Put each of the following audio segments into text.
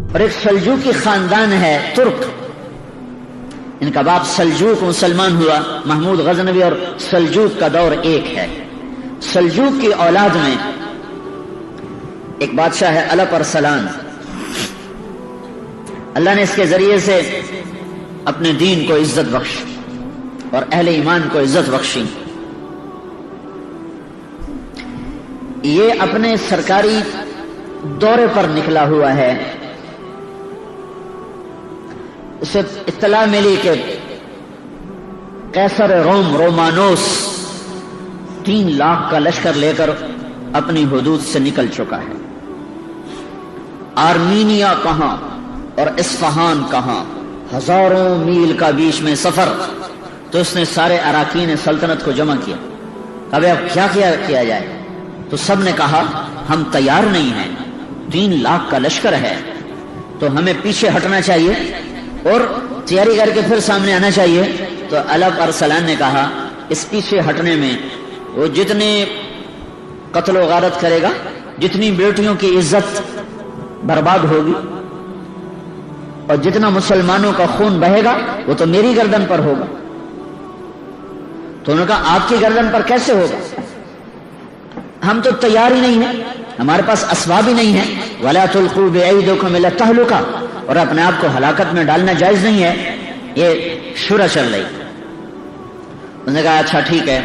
اور ایک سلجوقی خاندان ہے ترک، ان کا باپ سلجوق مسلمان ہوا، محمود غزنوی اور سلجوق کا دور ایک ہے۔ سلجوق کی اولاد میں ایک بادشاہ ہے الپ ارسلان، اللہ نے اس کے ذریعے سے اپنے دین کو عزت بخشی اور اہل ایمان کو عزت بخشی۔ یہ اپنے سرکاری دورے پر نکلا ہوا ہے، اسے اطلاع ملی کہ قیصر روم رومانوس 3 لاکھ کا لشکر لے کر اپنی حدود سے نکل چکا ہے۔ آرمینیا کہاں اور اصفہان کہاں، ہزاروں میل کا بیچ میں سفر۔ تو اس نے سارے اراکین سلطنت کو جمع کیا، اب کیا کیا جائے؟ تو سب نے کہا ہم تیار نہیں ہیں، 3 لاکھ کا لشکر ہے تو ہمیں پیچھے ہٹنا چاہیے اور تیاری کر کے پھر سامنے آنا چاہیے۔ تو الپ ارسلان نے کہا اس پیچھے ہٹنے میں وہ جتنے قتل و غارت کرے گا، جتنی بیٹیوں کی عزت برباد ہوگی اور جتنا مسلمانوں کا خون بہے گا وہ تو میری گردن پر ہوگا۔ تو انہوں نے کہا آپ کی گردن پر کیسے ہوگا؟ ہم تو تیار ہی نہیں ہیں، ہمارے پاس اسباب ہی نہیں ہیں۔ وَلَا تُلْقُوا بِأَيْدِيكُمْ إِلَى التَّهْلُكَةِ، اور اپنے آپ کو ہلاکت میں ڈالنا جائز نہیں ہے، یہ شورا چل رہی۔ انہوں نے کہا اچھا ٹھیک ہے،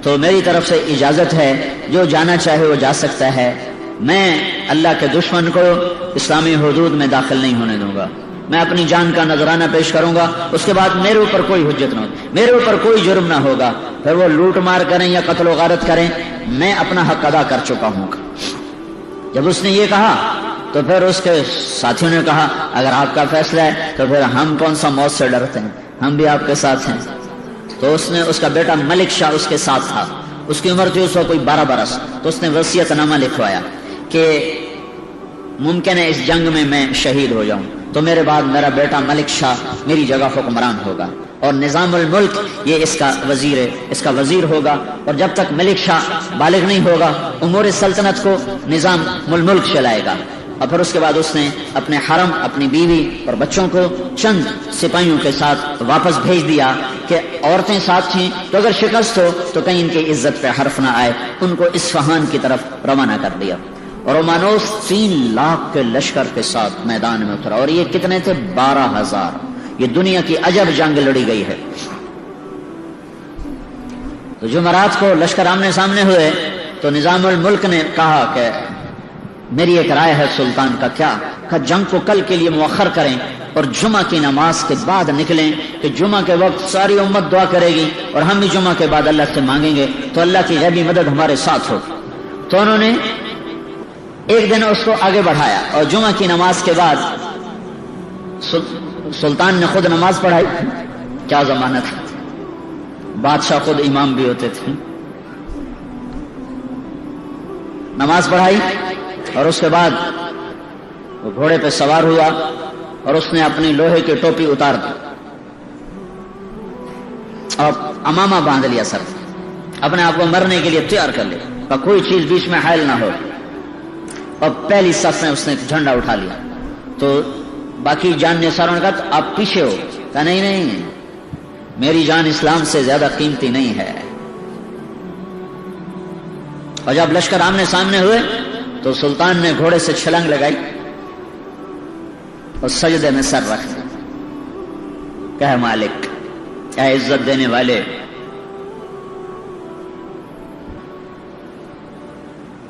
تو میری طرف سے اجازت ہے، جو جانا چاہے وہ جا سکتا ہے، میں اللہ کے دشمن کو اسلامی حدود میں داخل نہیں ہونے دوں گا، میں اپنی جان کا نذرانہ پیش کروں گا، اس کے بعد میرے اوپر کوئی حجت نہ ہوگی، میرے اوپر کوئی جرم نہ ہوگا، پھر وہ لوٹ مار کریں یا قتل و غارت کریں، میں اپنا حق ادا کر چکا ہوں۔ جب اس نے یہ کہا تو پھر اس کے ساتھیوں نے کہا اگر آپ کا فیصلہ ہے تو پھر ہم کون سا موت سے ڈرتے ہیں، ہم بھی آپ کے ساتھ ہیں۔ تو اس نے، اس کا بیٹا ملک شاہ اس کے ساتھ تھا، اس کی عمر تھی اس وقت کوئی 12 برس، تو اس نے وصیت نامہ لکھوایا کہ ممکن ہے اس جنگ میں میں شہید ہو جاؤں تو میرے بعد میرا بیٹا ملک شاہ میری جگہ حکمران ہوگا، اور نظام الملک یہ اس کا وزیر ہوگا، اور جب تک ملک شاہ بالغ نہیں ہوگا امور سلطنت کو نظام الملک چلائے گا۔ اور پھر اس کے بعد اس نے اپنے حرم، اپنی بیوی اور بچوں کو چند سپاہیوں کے ساتھ واپس بھیج دیا کہ عورتیں ساتھ تھیں تو اگر شکست ہو تو کہیں ان کی عزت پہ حرف نہ آئے، ان کو اصفہان کی طرف روانہ کر دیا۔ اور رومانوس 3 لاکھ کے لشکر کے ساتھ میدان میں اترا، اور یہ کتنے تھے؟ 12,000۔ یہ دنیا کی عجب جنگ لڑی گئی ہے۔ تو جمعرات کو لشکر آمنے سامنے ہوئے تو نظام الملک نے کہا کہ میری ایک رائے ہے سلطان کا۔ کیا؟ کہ جنگ کو کل کے لیے مؤخر کریں اور جمعہ کی نماز کے بعد نکلیں، کہ جمعہ کے وقت ساری امت دعا کرے گی اور ہم بھی جمعہ کے بعد اللہ سے مانگیں گے تو اللہ کی غیبی مدد ہمارے ساتھ ہو۔ تو انہوں نے ایک دن اس کو آگے بڑھایا اور جمعہ کی نماز کے بعد سلطان نے خود نماز پڑھائی۔ کیا زمانہ تھا، بادشاہ خود امام بھی ہوتے تھے۔ نماز پڑھائی اور اس کے بعد وہ گھوڑے پہ سوار ہوا اور اس نے اپنی لوہے کی ٹوپی اتار دی اور امامہ باندھ لیا، سر اپنے آپ کو مرنے کے لیے تیار کر لیا، کوئی چیز بیچ میں حائل نہ ہو، اور پہلی صف میں اس نے جھنڈا اٹھا لیا۔ تو باقی جان نثاروں نے کہا آپ پیچھے ہو، کہا نہیں نہیں، میری جان اسلام سے زیادہ قیمتی نہیں ہے۔ اور جب لشکر آمنے سامنے ہوئے تو سلطان نے گھوڑے سے چھلانگ لگائی اور سجدے میں سر رکھ دیا، کہ مالک، اے عزت دینے والے،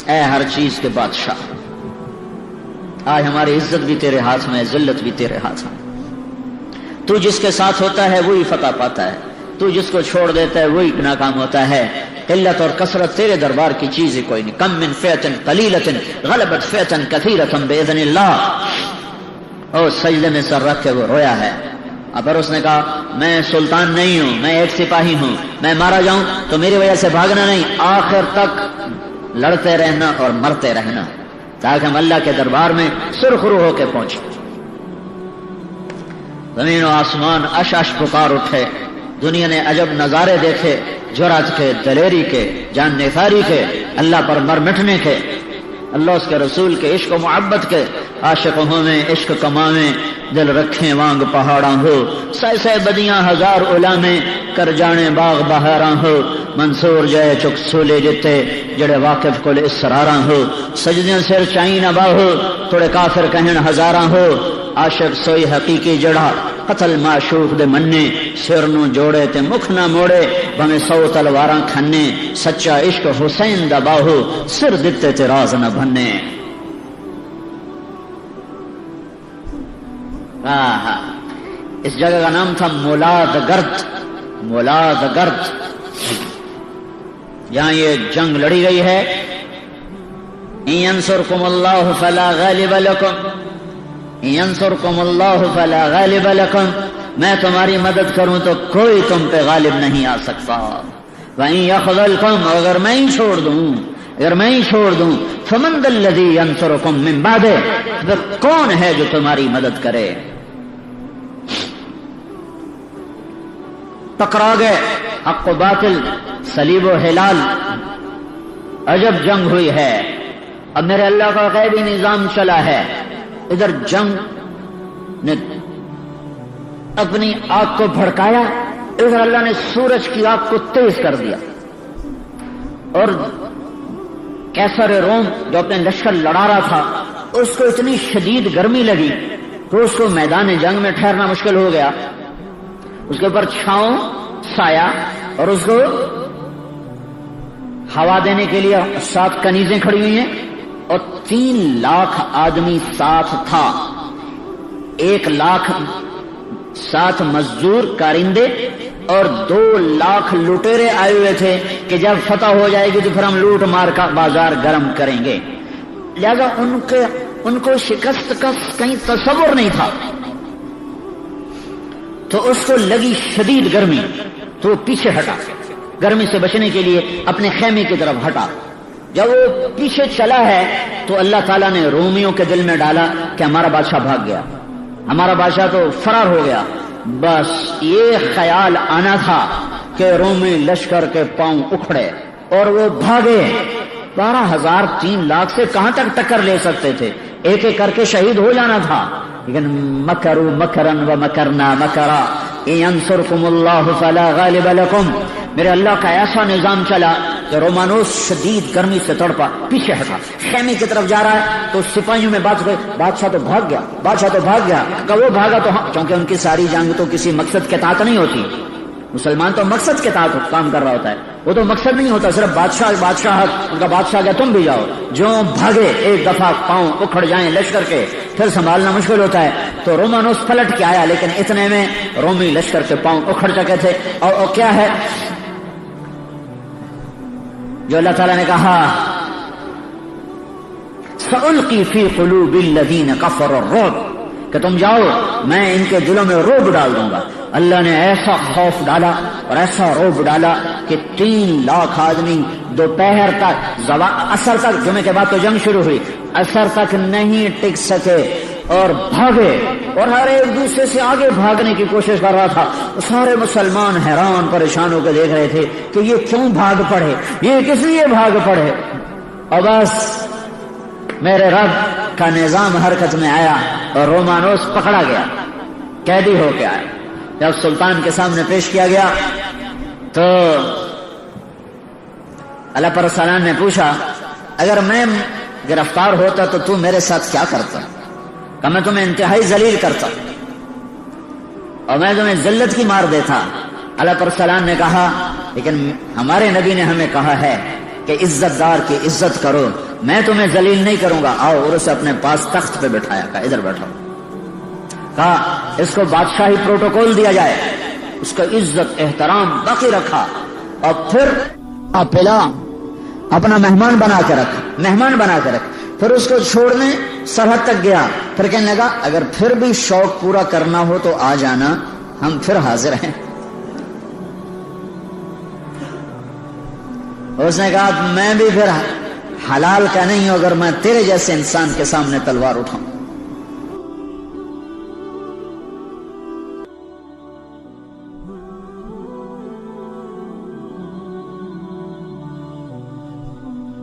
اے ہر چیز کے بادشاہ، آج ہماری عزت بھی تیرے ہاتھ میں، ذلت بھی تیرے ہاتھ میں۔ تو جس کے ساتھ ہوتا ہے وہی فتح پاتا ہے، تو جس کو چھوڑ دیتا ہے وہی ناکام ہوتا ہے۔ قلت اور کثرت تیرے دربار کی چیز ہی کوئی نہیں۔ کم من فئۃ قلیلۃ غلبت فئۃ کثیرۃ باذن اللہ۔ اور سجدے میں سر رکھ کے وہ رویا ہے۔ اب اس نے کہا میں سلطان نہیں ہوں، میں ایک سپاہی ہوں، میں مارا جاؤں تو میری وجہ سے بھاگنا نہیں، آخر تک لڑتے رہنا اور مرتے رہنا، تاکہ ہم اللہ کے دربار میں سرخرو ہو کے پہنچے۔ زمین و آسمان اش اش پکار اٹھے، دنیا نے عجب نظارے دیکھے، جرأت کے، دلیری کے، جان نثاری کے، اللہ پر مر مٹنے کے، اللہ اس کے رسول کے عشق و محبت کے۔ عاشق ہویں عشق کماویں دل رکھیں وانگ پہاڑاں ہو سہ سہ بدیاں ہزار علامیں کر جانے باغ بہاراں ہو منصور جائے چک سولے جتے جڑے واقف کل اسراراں ہو سجدیاں سر چائی نہ باہو تھوڑے کافر کہن ہزاراں ہو عاشق سوئی حقیقی جڑا قتل معشوق دے مننے سر نو جوڑے تے مکھ نہ موڑے بھویں 100 تلواراں کھنے سچا عشق حسین دا باہو سر دتے تے راز نہ بھنے اس جگہ کا نام تھا مولاد گرد مولاد گرد جہاں یہ جنگ لڑی گئی ہے ینصرکم اللہ فلا غالب لکم ینصرکم اللہ فلا غالب لکم میں تمہاری مدد کروں تو کوئی تم پہ غالب نہیں آ سکتا وَإِن يَخْذَلْكُمْ اگر میں ہی چھوڑ دوں فَمَنْ ذَا الَّذِي يَنصُرُكُمْ مِنْ بَعْدِهِ پھر کون ہے جو تمہاری مدد کرے ٹکرا گئے حق و باطل صلیب و ہلال عجب جنگ ہوئی ہے اب میرے اللہ کا غیبی نظام چلا ہے ادھر جنگ نے اپنی آگ کو بھڑکایا ادھر اللہ نے سورج کی آگ کو تیز کر دیا اور کیسر روم جو اپنے لشکر لڑا رہا تھا اس کو اتنی شدید گرمی لگی تو اس کو میدان جنگ میں ٹھہرنا مشکل ہو گیا اس کے اوپر چھاؤں سایہ اور اس کو ہوا دینے کے لیے 7 کنیزیں کھڑی ہوئی ہیں اور 3 لاکھ آدمی ساتھ تھا 1 لاکھ 7 مزدور کارندے اور 2 لاکھ لٹیرے آئے ہوئے تھے کہ جب فتح ہو جائے گی تو پھر ہم لوٹ مار کا بازار گرم کریں گے لہذا ان کو شکست کا کہیں تصور نہیں تھا تو اس کو لگی شدید گرمی تو وہ پیچھے ہٹا گرمی سے بچنے کے لیے اپنے خیمے کی طرف ہٹا جب وہ پیچھے چلا ہے تو اللہ تعالیٰ نے رومیوں کے دل میں ڈالا کہ ہمارا بادشاہ بھاگ گیا ہمارا بادشاہ تو فرار ہو گیا بس یہ خیال آنا تھا کہ رومی لشکر کے پاؤں اکھڑے اور وہ بھاگے 12,000 3 لاکھ سے کہاں تک ٹکر لے سکتے تھے ایک ایک کر کے شہید ہو جانا تھا لیکن مکروا مکرن ومکرنا مکرا ینصرکم اللہ فلا غالب لکم میرے اللہ کا ایسا نظام چلا کہ رومانوس شدید گرمی سے تڑپا پیچھے ہٹا خیمے کی طرف جا رہا ہے تو سپاہیوں میں بات ہوئی بادشاہ تو بھاگ گیا کہ وہ بھاگا تو کیونکہ ان کی ساری جنگ تو کسی مقصد کے تحت نہیں ہوتی مسلمان تو مقصد کے تحت کام کر رہا ہوتا ہے وہ تو مقصد نہیں ہوتا صرف بادشاہ ان کا بادشاہ گیا تم بھی جاؤ جو بھاگے ایک دفعہ پاؤں اکھڑ جائیں لشکر کے پھر سنبھالنا مشکل ہوتا ہے تو رومانوس پلٹ کے آیا لیکن اتنے میں رومی لشکر کے پاؤں اکھڑ چکے تھے اور کیا ہے جو اللہ تعالیٰ نے کہا سألقی فی قلوب الذین کفروا الرعب کہ تم جاؤ میں ان کے دلوں میں رعب ڈال دوں گا اللہ نے ایسا خوف ڈالا اور ایسا رعب ڈالا کہ 3 لاکھ آدمی دوپہر تک عصر تک جمعے کے بعد تو جنگ شروع ہوئی عصر تک نہیں ٹک سکے اور بھاگے اور ہر ایک دوسرے سے آگے بھاگنے کی کوشش کر رہا تھا سارے مسلمان حیران پریشان ہو کے دیکھ رہے تھے کہ یہ کیوں بھاگ پڑے یہ کس لیے بھاگ پڑے اور بس میرے رب کا نظام حرکت میں آیا اور رومانوس پکڑا گیا قیدی ہو کے آیا جب سلطان کے سامنے پیش کیا گیا تو اللہ پر سلام نے پوچھا اگر میں گرفتار ہوتا تو تو میرے ساتھ کیا کرتا کہ میں تمہیں انتہائی ذلیل کرتا اور میں تمہیں ذلت کی مار دیتا اللہ پر سلام نے کہا لیکن ہمارے نبی نے ہمیں کہا ہے کہ عزت دار کی عزت کرو میں تمہیں ذلیل نہیں کروں گا آؤ اور اسے اپنے پاس تخت پہ بٹھایا کہا ادھر بیٹھو کہا اس کو بادشاہی پروٹوکول دیا جائے اس کا عزت احترام باقی رکھا اور پھر پلا اپنا مہمان بنا کے رکھ پھر اس کو چھوڑنے سرحد تک گیا پھر کہنے لگا اگر پھر بھی شوق پورا کرنا ہو تو آ جانا ہم پھر حاضر ہیں اس نے کہا میں بھی پھر حلال کا نہیں ہوں اگر میں تیرے جیسے انسان کے سامنے تلوار اٹھاؤں